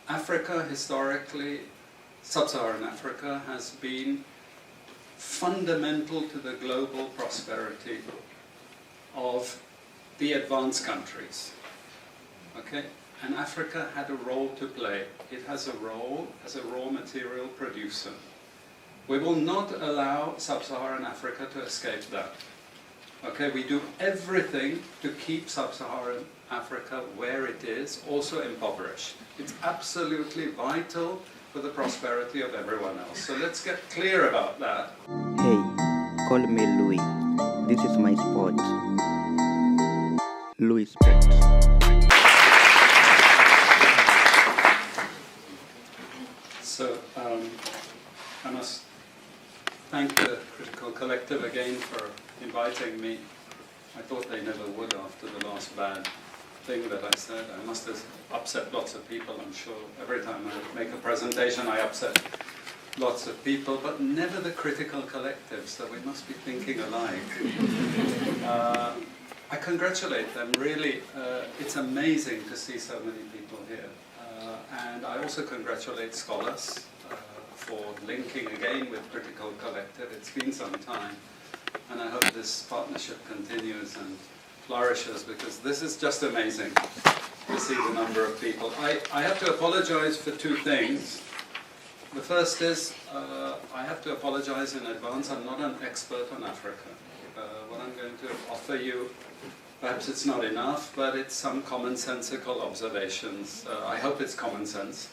Africa, historically, sub-Saharan Africa, has been fundamental to the global prosperity of the advanced countries. Okay? And Africa had a role to play. It has a role as a raw material producer. We will not allow sub-Saharan Africa to escape that. Okay, we do everything to keep sub-Saharan Africa where it is, also impoverished. It's absolutely vital for the prosperity of everyone else. So let's get clear about that. Hey, call me Louis. This is my sport. Louis Sport. So I must thank the Critical Collective again for inviting me. I thought they never would after the last bad thing that I said. I must have upset lots of people, I'm sure. Every time I make a presentation I upset lots of people, but never the Critical Collective, so we must be thinking alike. I congratulate them, really. It's amazing to see so many people here. And I also congratulate scholars for linking again with Critical Collective. It's been some time, and I hope this partnership continues and flourishes, because this is just amazing to see the number of people. I have to apologize for two things. The first is, I have to apologize in advance. I'm not an expert on Africa. What I'm going to offer you, perhaps it's not enough, but it's some commonsensical observations. I hope it's common sense.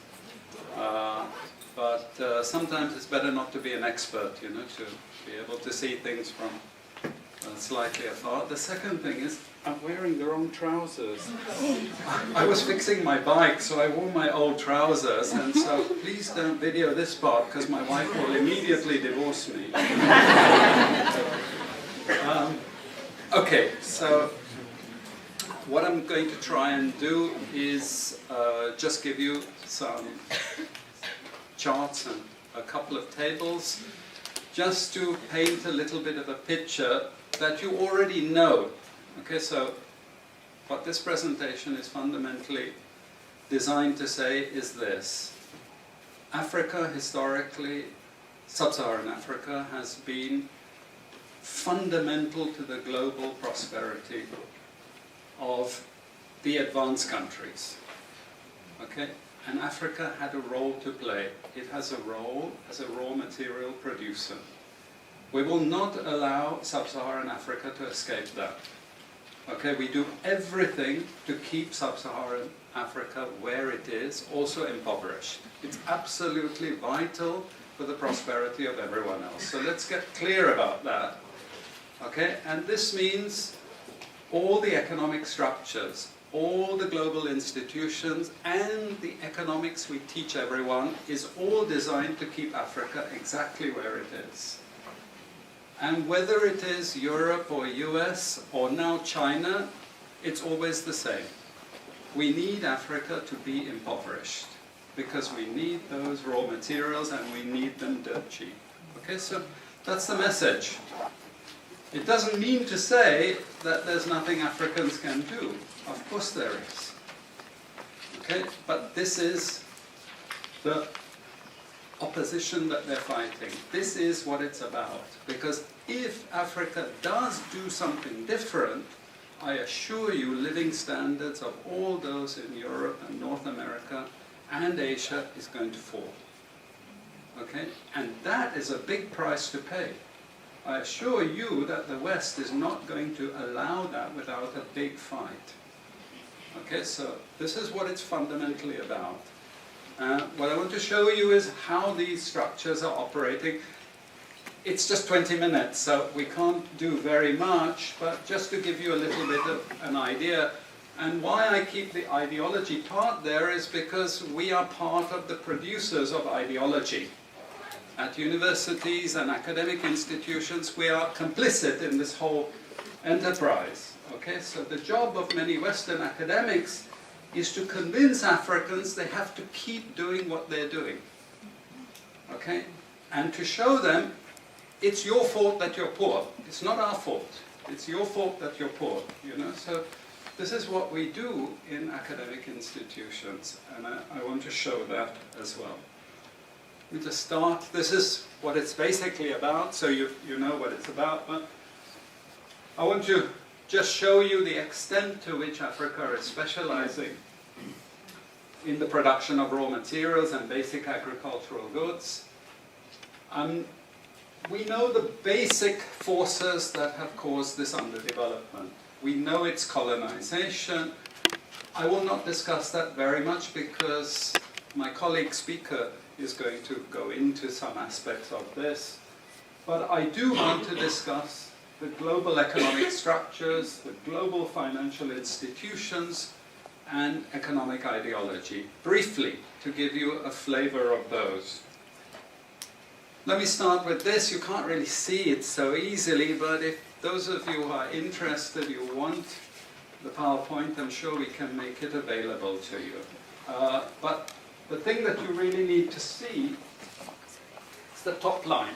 But sometimes it's better not to be an expert, you know, to be able to see things from slightly afar. The second thing is, I'm wearing the wrong trousers. I was fixing my bike, so I wore my old trousers, and so please don't video this part, because my wife will immediately divorce me. Okay, so what I'm going to try and do is just give you some charts and a couple of tables, just to paint a little bit of a picture that you already know. Okay, so what this presentation is fundamentally designed to say is this. Africa, historically, sub-Saharan Africa, has been fundamental to the global prosperity of the advanced countries. Okay? And Africa had a role to play. It has a role as a raw material producer. We will not allow sub-Saharan Africa to escape that. Okay, we do everything to keep sub-Saharan Africa where it is, also impoverished. It's absolutely vital for the prosperity of everyone else. So let's get clear about that. Okay, and this means all the economic structures, all the global institutions, and the economics we teach everyone is all designed to keep Africa exactly where it is. And whether it is Europe or US or now China, it's always the same. We need Africa to be impoverished, because we need those raw materials and we need them dirt cheap. Okay, so that's the message. It doesn't mean to say that there's nothing Africans can do. Of course there is. Okay, but this is the opposition that they're fighting. This is what it's about. Because if Africa does do something different, I assure you living standards of all those in Europe and North America and Asia is going to fall. Okay? And that is a big price to pay. I assure you that the West is not going to allow that without a big fight. Okay, so this is what it's fundamentally about. What I want to show you is how these structures are operating. It's just 20 minutes, so we can't do very much, but just to give you a little bit of an idea. And why I keep the ideology part there is because we are part of the producers of ideology. At universities and academic institutions, we are complicit in this whole enterprise. Okay, so the job of many Western academics is to convince Africans they have to keep doing what they're doing. Okay? And to show them it's your fault that you're poor. It's not our fault. It's your fault that you're poor. You know? So This is what we do in academic institutions, and I want to show that as well. We just start, this is what it's basically about, so you know what it's about, but I want to just show you the extent to which Africa is specializing in the production of raw materials and basic agricultural goods. We know the basic forces that have caused this underdevelopment. We know it's colonization. I will not discuss that very much because my colleague speaker is going to go into some aspects of this. But I do want to discuss the global economic structures, the global financial institutions, and economic ideology, briefly, to give you a flavor of those. Let me start with this. You can't really see it so easily, but if those of you who are interested, you want the PowerPoint, I'm sure we can make it available to you. But the thing that you really need to see is the top line.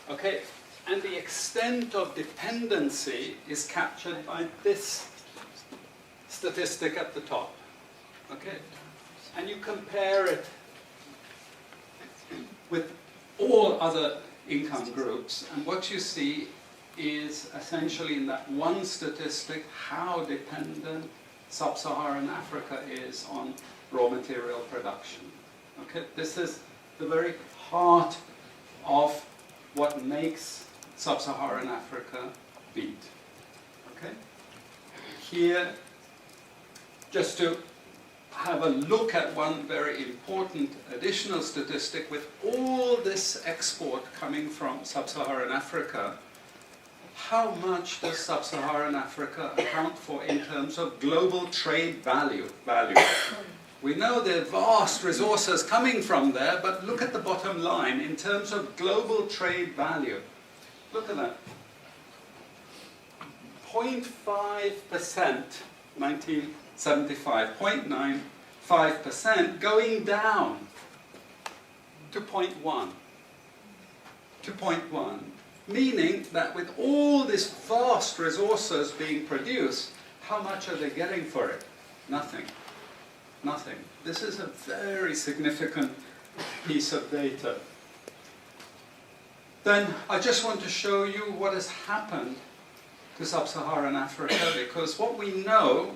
Okay? And the extent of dependency is captured by this statistic at the top. Okay? And you compare it with all other income groups, and what you see is essentially in that one statistic how dependent sub-Saharan Africa is on raw material production. Okay? This is the very heart of what makes sub-Saharan Africa beat. Okay? Here, just to have a look at one very important additional statistic, with all this export coming from sub-Saharan Africa, how much does sub-Saharan Africa account for in terms of global trade value? We know there are vast resources coming from there, but look at the bottom line in terms of global trade value. Look at that. 0.5%, 1975, 0.95%, going down to 0.1. To 0.1. Meaning that with all these vast resources being produced, how much are they getting for it? Nothing. Nothing. This is a very significant piece of data. Then I just want to show you what has happened to sub-Saharan Africa, because what we know,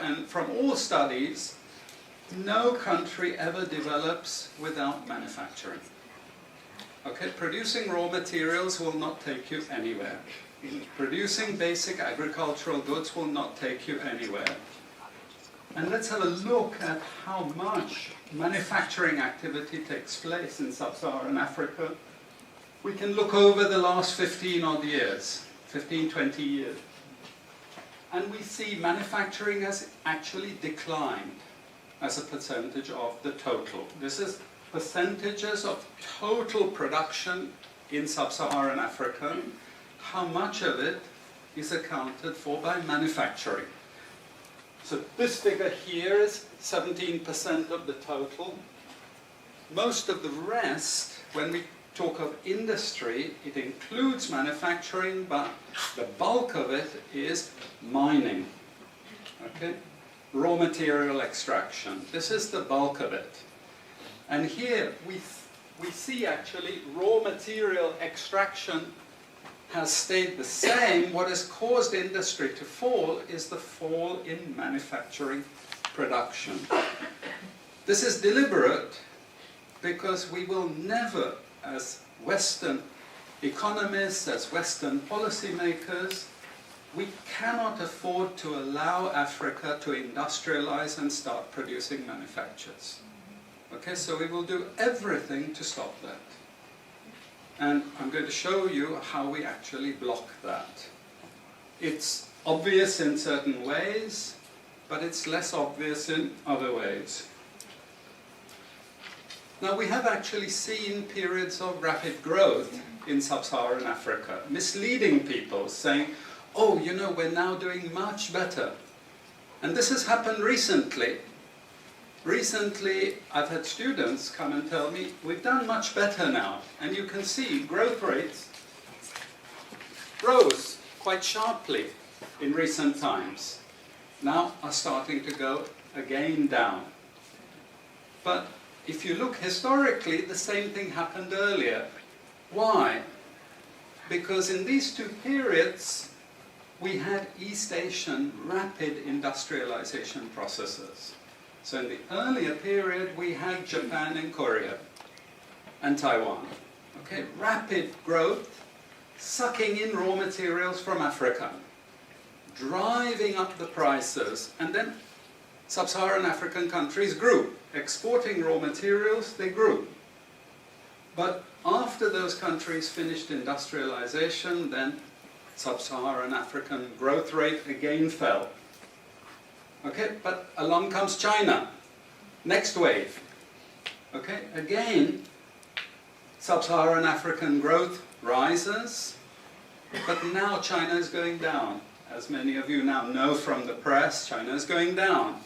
and from all studies, no country ever develops without manufacturing. Okay, producing raw materials will not take you anywhere. Producing basic agricultural goods will not take you anywhere. And let's have a look at how much manufacturing activity takes place in sub-Saharan Africa. We can look over the last 15 odd years, 15, 20 years. And we see manufacturing has actually declined as a percentage of the total. This is percentages of total production in sub-Saharan Africa. How much of it is accounted for by manufacturing? So this figure here is 17% of the total. Most of the rest, when we talk of industry, it includes manufacturing, but the bulk of it is mining. Okay? Raw material extraction. This is the bulk of it. And here we see actually raw material extraction has stayed the same. What has caused industry to fall is the fall in manufacturing production. This is deliberate because we will never, as Western economists, as Western policymakers, we cannot afford to allow Africa to industrialize and start producing manufactures. Okay, so we will do everything to stop that. And I'm going to show you how we actually block that. It's obvious in certain ways, but it's less obvious in other ways. Now, we have actually seen periods of rapid growth in sub-Saharan Africa, misleading people, saying, oh, you know, we're now doing much better. And this has happened recently. Recently, I've had students come and tell me, we've done much better now. And you can see growth rates rose quite sharply in recent times. now are starting to go again down. But if you look historically, the same thing happened earlier. Why? Because in these two periods, we had East Asian rapid industrialization processes. So in the earlier period, we had Japan and Korea and Taiwan. Okay, rapid growth, sucking in raw materials from Africa, driving up the prices, and then sub-Saharan African countries grew. Exporting raw materials, they grew. But after those countries finished industrialization, then sub-Saharan African growth rate again fell. Okay, but along comes China, next wave. Okay, again, sub-Saharan African growth rises, but now China is going down. As many of you now know from the press, China is going down.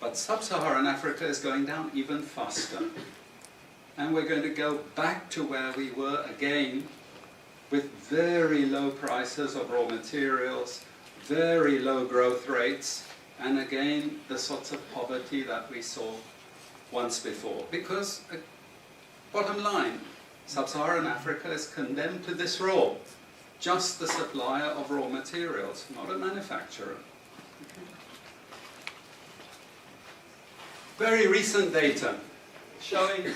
But sub-Saharan Africa is going down even faster. And we're going to go back to where we were again, with very low prices of raw materials, very low growth rates, and again, the sorts of poverty that we saw once before. Because, bottom line, sub-Saharan Africa is condemned to this role, just the supplier of raw materials, not a manufacturer. Very recent data showing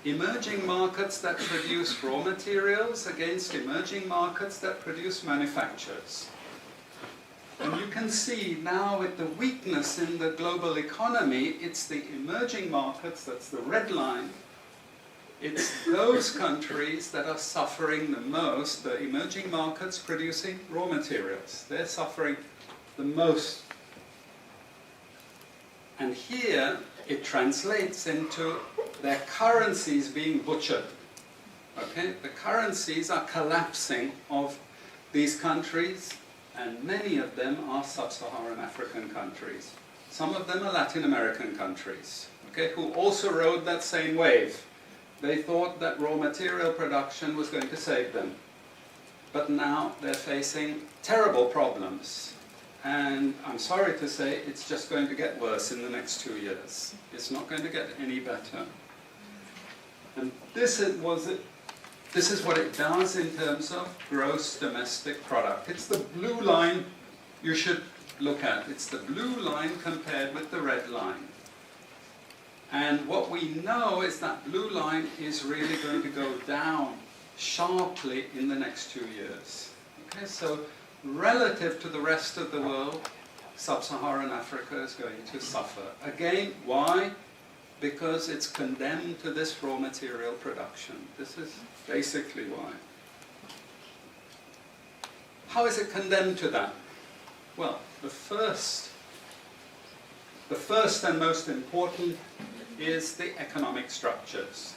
emerging markets that produce raw materials against emerging markets that produce manufactures. And you can see now with the weakness in the global economy, it's the emerging markets, that's the red line, it's those countries that are suffering the most, the emerging markets producing raw materials. They're suffering the most. And here it translates into their currencies being butchered. Okay? The currencies are collapsing of these countries, and many of them are sub-Saharan African countries. Some of them are Latin American countries, okay, who also rode that same wave. They thought that raw material production was going to save them. But now they're facing terrible problems. And I'm sorry to say, it's just going to get worse in the next 2 years. It's not going to get any better. And this is what it does in terms of gross domestic product. It's the blue line you should look at. It's the blue line compared with the red line. And what we know is that blue line is really going to go down sharply in the next 2 years. Okay, so relative to the rest of the world, sub-Saharan Africa is going to suffer. Again, why? Because it's condemned to this raw material production. This is basically why. How is it condemned to that? Well, the first and most important is the economic structures.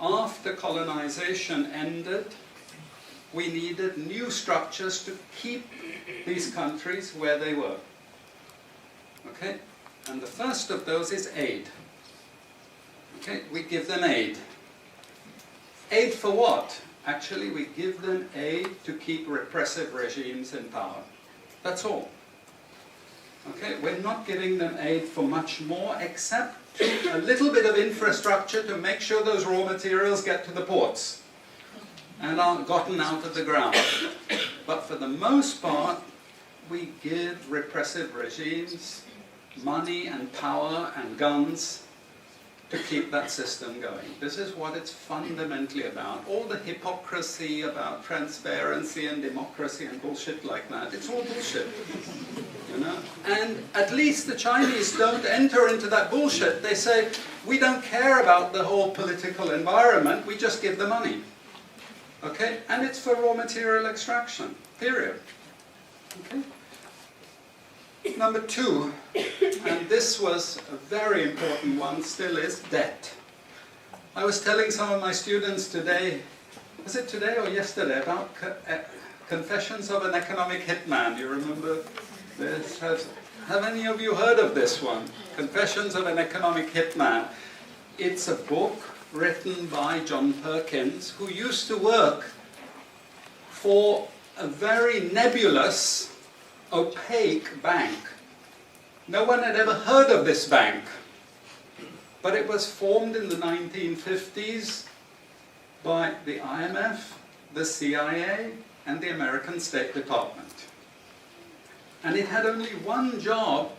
After colonization ended, we needed new structures to keep these countries where they were. Okay? And the first of those is aid. Okay? We give them aid. Aid for what? Actually, we give them aid to keep repressive regimes in power. That's all. Okay? We're not giving them aid for much more, except a little bit of infrastructure to make sure those raw materials get to the ports and are gotten out of the ground. But for the most part, we give repressive regimes money and power and guns to keep that system going. This is what it's fundamentally about. All the hypocrisy about transparency and democracy and bullshit like that, it's all bullshit. You know? And at least the Chinese don't enter into that bullshit. They say, we don't care about the whole political environment, we just give the money. Okay? And it's for raw material extraction, period. Okay? Number two, and this was a very important one, still is debt. I was telling some of my students today, was it today or yesterday, about Confessions of an Economic Hitman. You remember this? Have any of you heard of this one? Confessions of an Economic Hitman. It's a book written by John Perkins, who used to work for a very nebulous opaque bank. No one had ever heard of this bank, but it was formed in the 1950s by the IMF, the CIA, and the American State Department. And it had only one job: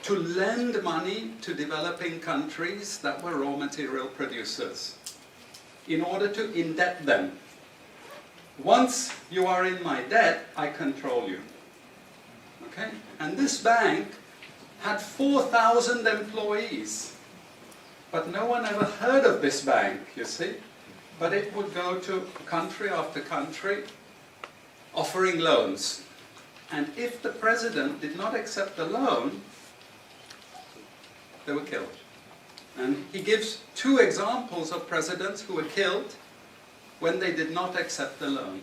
to lend money to developing countries that were raw material producers in order to indebt them. Once you are in my debt, I control you. Okay? And this bank had 4,000 employees. But no one ever heard of this bank, you see. But it would go to country after country offering loans. And if the president did not accept the loan, they were killed. And he gives two examples of presidents who were killed when they did not accept the loan.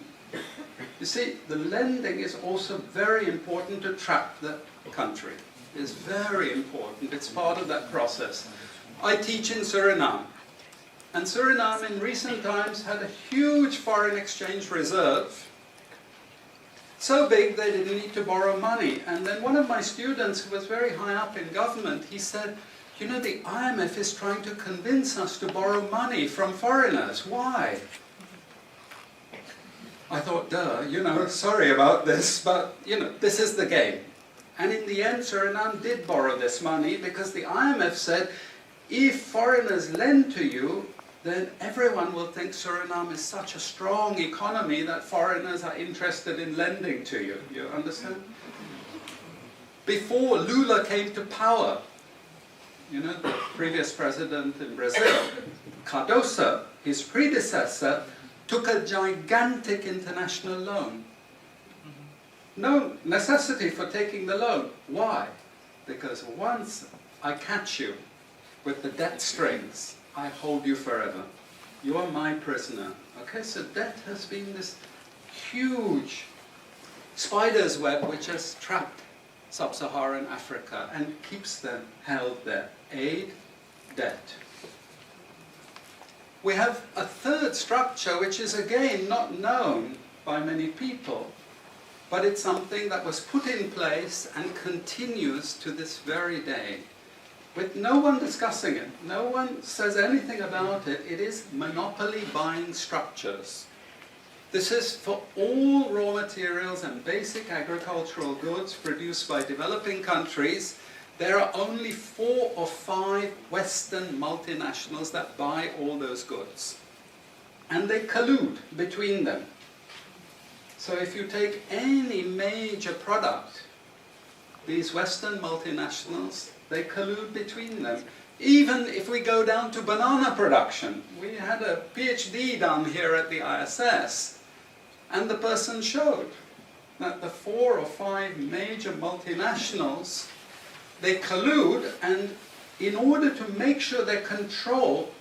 You see, the lending is also very important to trap the country. It's very important. It's part of that process. I teach in Suriname. And Suriname in recent times had a huge foreign exchange reserve. So big they didn't need to borrow money. And then one of my students who was very high up in government, he said, you know, the IMF is trying to convince us to borrow money from foreigners. Why? I thought, duh, you know, sorry about this, but, you know, this is the game. And in the end, Suriname did borrow this money because the IMF said, if foreigners lend to you, then everyone will think Suriname is such a strong economy that foreigners are interested in lending to you. You understand? Before Lula came to power, you know, the previous president in Brazil, Cardoso, his predecessor, took a gigantic international loan. No necessity for taking the loan. Why? Because once I catch you with the debt strings, I hold you forever. You are my prisoner. Okay, so debt has been this huge spider's web which has trapped sub-Saharan Africa and keeps them held there. Aid, debt. We have a third structure which is again not known by many people, but it's something that was put in place and continues to this very day, with no one discussing it. No one says anything about it. It is monopoly buying structures. This is for all raw materials and basic agricultural goods produced by developing countries. There are only 4 or 5 Western multinationals that buy all those goods. And they collude between them. So if you take any major product, these Western multinationals, they collude between them. Even if we go down to banana production, we had a PhD done here at the ISS, and the person showed that the 4 or 5 major multinationals, they collude, and in order to make sure their control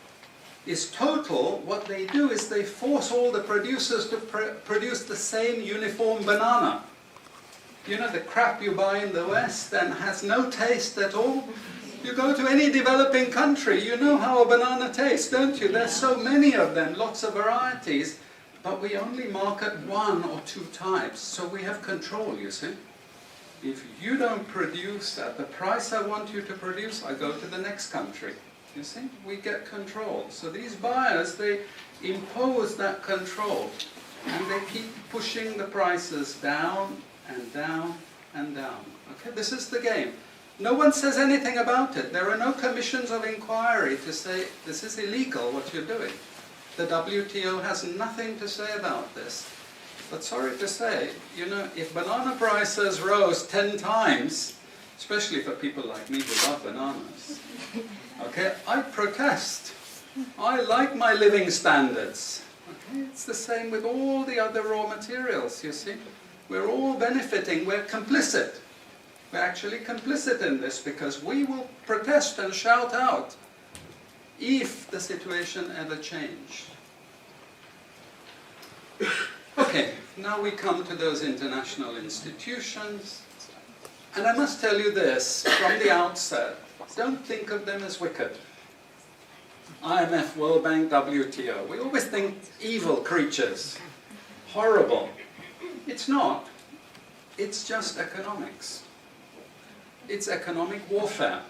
is total, what they do is they force all the producers to produce the same uniform banana. You know, the crap you buy in the West and has no taste at all. You go to any developing country, you know how a banana tastes, don't you? There's so many of them, lots of varieties, but we only market 1 or 2 types, so we have control, you see. If you don't produce at the price I want you to produce, I go to the next country. You see, we get control. So these buyers, they impose that control, and they keep pushing the prices down and down and down. Okay, this is the game. No one says anything about it. There are no commissions of inquiry to say, this is illegal, what you're doing. The WTO has nothing to say about this. But sorry to say, you know, if banana prices rose 10 times, especially for people like me who love bananas, okay, I protest. I like my living standards. Okay, it's the same with all the other raw materials, you see. We're all benefiting, we're complicit. We're actually complicit in this because we will protest and shout out if the situation ever changed. Okay, now we come to those international institutions. And I must tell you this, from the outset, don't think of them as wicked. IMF, World Bank, WTO. We always think evil creatures, horrible. It's not. It's just economics. It's economic warfare.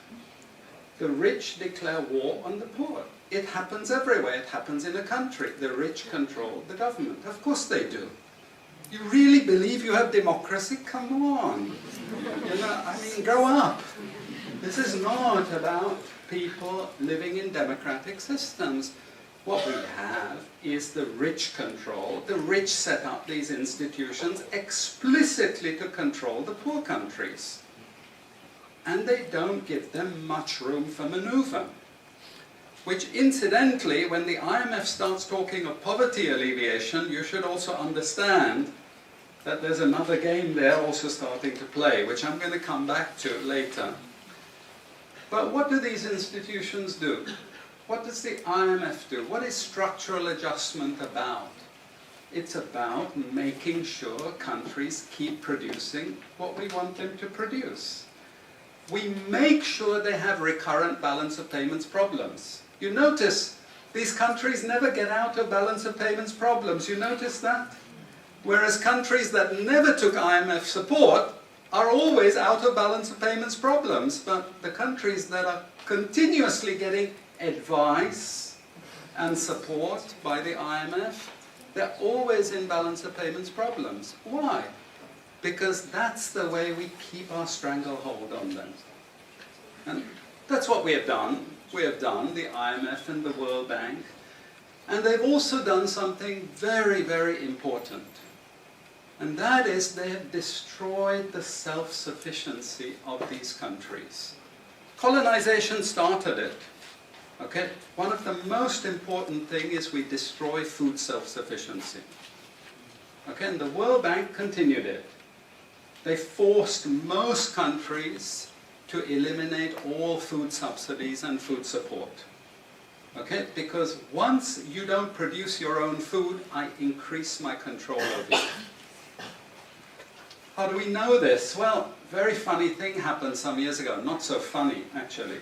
The rich declare war on the poor. It happens everywhere. It happens in a country. The rich control the government. Of course they do. You really believe you have democracy? Come on. You know, I mean, grow up. This is not about people living in democratic systems. What we have is the rich control. The rich set up these institutions explicitly to control the poor countries. And they don't give them much room for maneuver. Which incidentally, when the IMF starts talking of poverty alleviation, you should also understand that there's another game there also starting to play, which I'm going to come back to later. But what do these institutions do? What does the IMF do? What is structural adjustment about? It's about making sure countries keep producing what we want them to produce. We make sure they have recurrent balance of payments problems. You notice these countries never get out of balance of payments problems. You notice that? Whereas countries that never took IMF support are always out of balance of payments problems. But the countries that are continuously getting advice and support by the IMF, they're always in balance of payments problems. Why? Because that's the way we keep our stranglehold on them. And that's what we have done. We have done, the IMF and the World Bank. And they've also done something very, very important. And that is they have destroyed the self-sufficiency of these countries. Colonization started it. Okay? One of the most important things is we destroy food self-sufficiency. Okay? And the World Bank continued it. They forced most countries to eliminate all food subsidies and food support. Okay? Because once you don't produce your own food, I increase my control over you. How do we know this? Well, very funny thing happened some years ago. Not so funny, actually.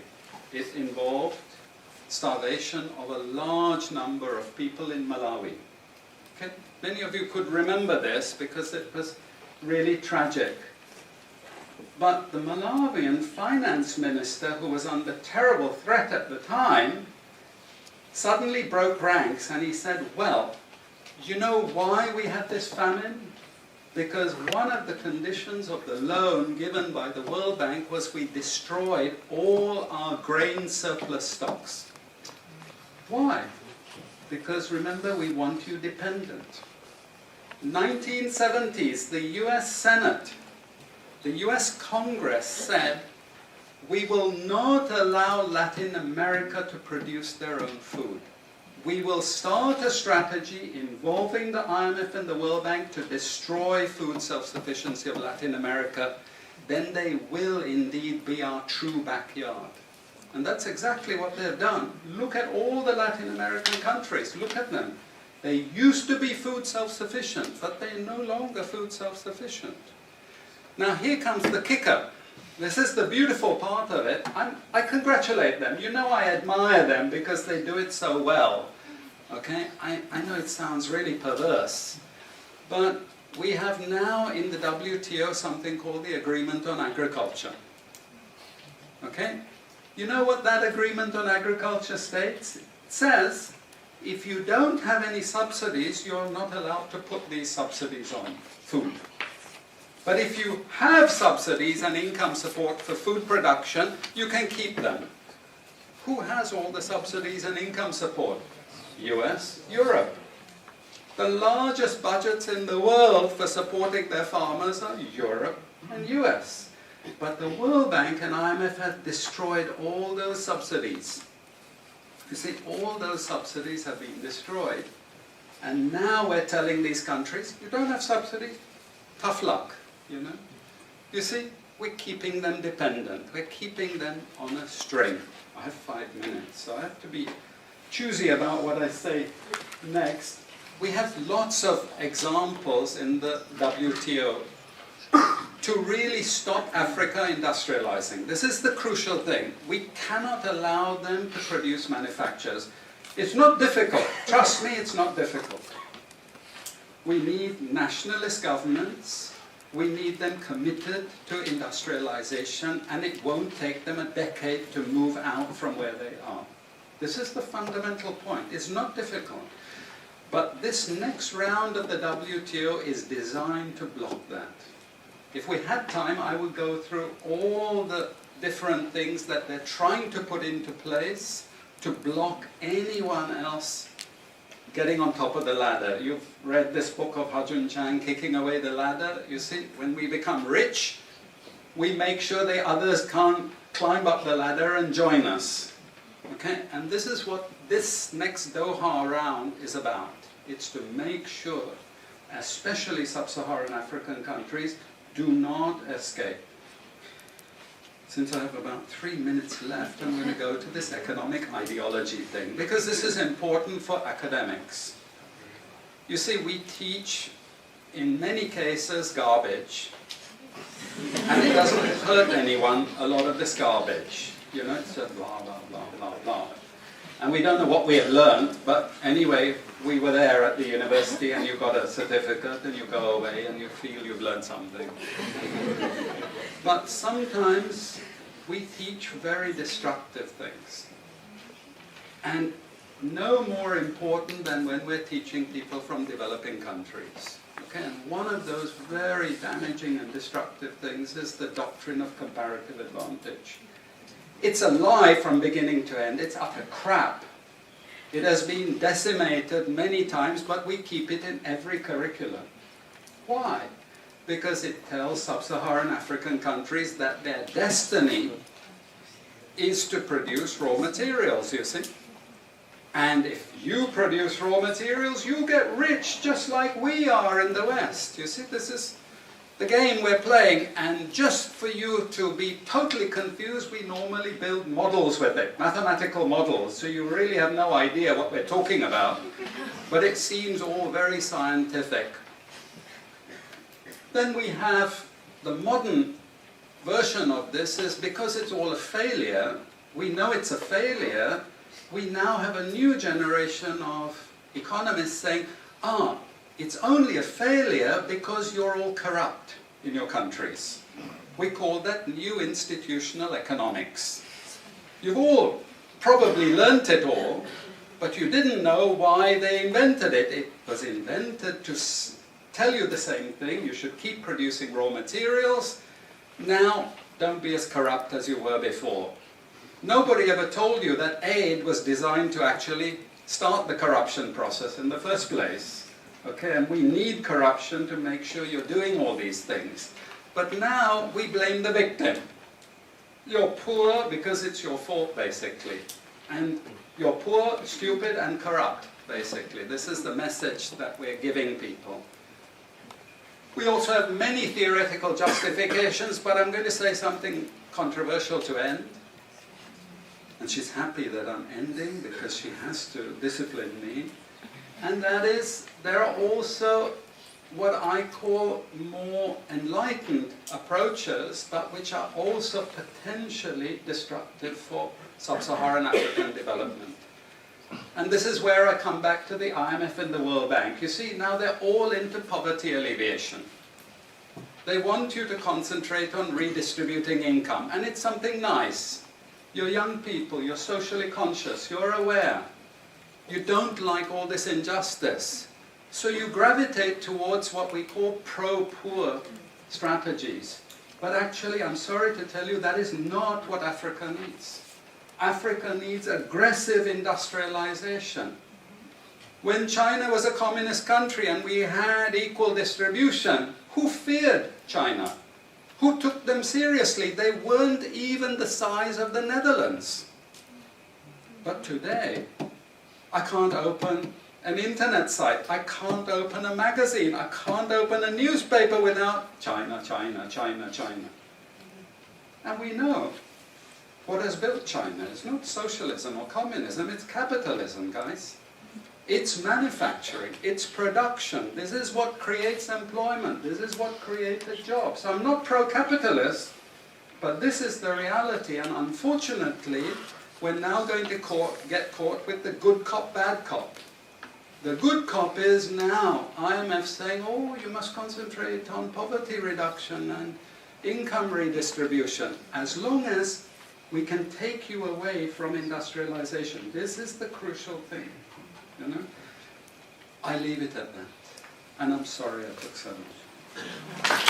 It involved starvation of a large number of people in Malawi. Okay? Many of you could remember this because it was really tragic. But the Malawian finance minister, who was under terrible threat at the time, suddenly broke ranks and he said, well, you know why we had this famine? Because one of the conditions of the loan given by the World Bank was we destroyed all our grain surplus stocks. Why? Because remember, we want you dependent. 1970s, the US Senate, the US Congress said, we will not allow Latin America to produce their own food. We will start a strategy involving the IMF and the World Bank to destroy food self-sufficiency of Latin America. Then they will indeed be our true backyard. And that's exactly what they've done. Look at all the Latin American countries. Look at them. They used to be food self-sufficient, but they're no longer food self-sufficient. Now here comes the kicker. This is the beautiful part of it. I congratulate them. You know I admire them because they do it so well. Okay? I know it sounds really perverse. But we have now in the WTO something called the Agreement on Agriculture. Okay? You know what that Agreement on Agriculture states? It says, if you don't have any subsidies, you're not allowed to put these subsidies on food. But if you have subsidies and income support for food production, you can keep them. Who has all the subsidies and income support? US, Europe. The largest budgets in the world for supporting their farmers are Europe and US. But the World Bank and IMF have destroyed all those subsidies. You see, all those subsidies have been destroyed. And now we're telling these countries, you don't have subsidies? Tough luck. You know? You see, we're keeping them dependent. We're keeping them on a string. I have 5 minutes, so I have to be choosy about what I say next. We have lots of examples in the WTO to really stop Africa industrializing. This is the crucial thing. We cannot allow them to produce manufacturers. It's not difficult. Trust me, it's not difficult. We need nationalist governments We need them committed to industrialization, and it won't take them a decade to move out from where they are. This is the fundamental point. It's not difficult. But this next round of the WTO is designed to block that. If we had time, I would go through all the different things that they're trying to put into place to block anyone else getting on top of the ladder. You've read this book of Hajun Chang, Kicking Away the Ladder. You see, when we become rich, we make sure the others can't climb up the ladder and join us. Okay? And this is what this next Doha round is about. It's to make sure, especially sub-Saharan African countries, do not escape. Since I have about 3 minutes left, I'm going to go to this economic ideology thing, because this is important for academics. You see, we teach, in many cases, garbage, and it doesn't hurt anyone, a lot of this garbage. You know, it's just blah, blah, blah, blah, blah. And we don't know what we have learned, but anyway, we were there at the university, and you got a certificate, and you go away, and you feel you've learned something. But sometimes we teach very destructive things. And no more important than when we're teaching people from developing countries. Okay? And one of those very damaging and destructive things is the doctrine of comparative advantage. It's a lie from beginning to end. It's utter crap. It has been decimated many times, but we keep it in every curriculum. Why? Because it tells sub-Saharan African countries that their destiny is to produce raw materials, you see. And if you produce raw materials, you get rich just like we are in the West. You see, this is the game we're playing. And just for you to be totally confused, we normally build models with it, mathematical models, so you really have no idea what we're talking about. But it seems all very scientific. Then we have the modern version of this is because it's all a failure, we know it's a failure, we now have a new generation of economists saying, it's only a failure because you're all corrupt in your countries. We call that new institutional economics. You've all probably learnt it all, but you didn't know why they invented it. It was invented to tell you the same thing. You should keep producing raw materials. Now, don't be as corrupt as you were before. Nobody ever told you that aid was designed to actually start the corruption process in the first place. Okay, and we need corruption to make sure you're doing all these things. But now we blame the victim. You're poor because it's your fault, basically. And you're poor, stupid, and corrupt, basically. This is the message that we're giving people. We also have many theoretical justifications, but I'm going to say something controversial to end. And she's happy that I'm ending because she has to discipline me. And that is, there are also what I call more enlightened approaches, but which are also potentially destructive for sub-Saharan African development. And this is where I come back to the IMF and the World Bank. You see, now they're all into poverty alleviation. They want you to concentrate on redistributing income, and it's something nice. You're young people, you're socially conscious, you're aware. You don't like all this injustice. So you gravitate towards what we call pro-poor strategies. But actually, I'm sorry to tell you, that is not what Africa needs. Africa needs aggressive industrialization. When China was a communist country and we had equal distribution, who feared China? Who took them seriously? They weren't even the size of the Netherlands. But today, I can't open an internet site, I can't open a magazine, I can't open a newspaper without China, China, China, China. And we know what has built China. It's not socialism or communism, it's capitalism, guys. It's manufacturing, it's production. This is what creates employment, this is what created jobs. I'm not pro-capitalist, but this is the reality, and unfortunately, we're now going to get caught with the good cop, bad cop. The good cop is now IMF saying, oh, you must concentrate on poverty reduction and income redistribution, as long as we can take you away from industrialization. This is the crucial thing, you know? I leave it at that. And I'm sorry I took so much.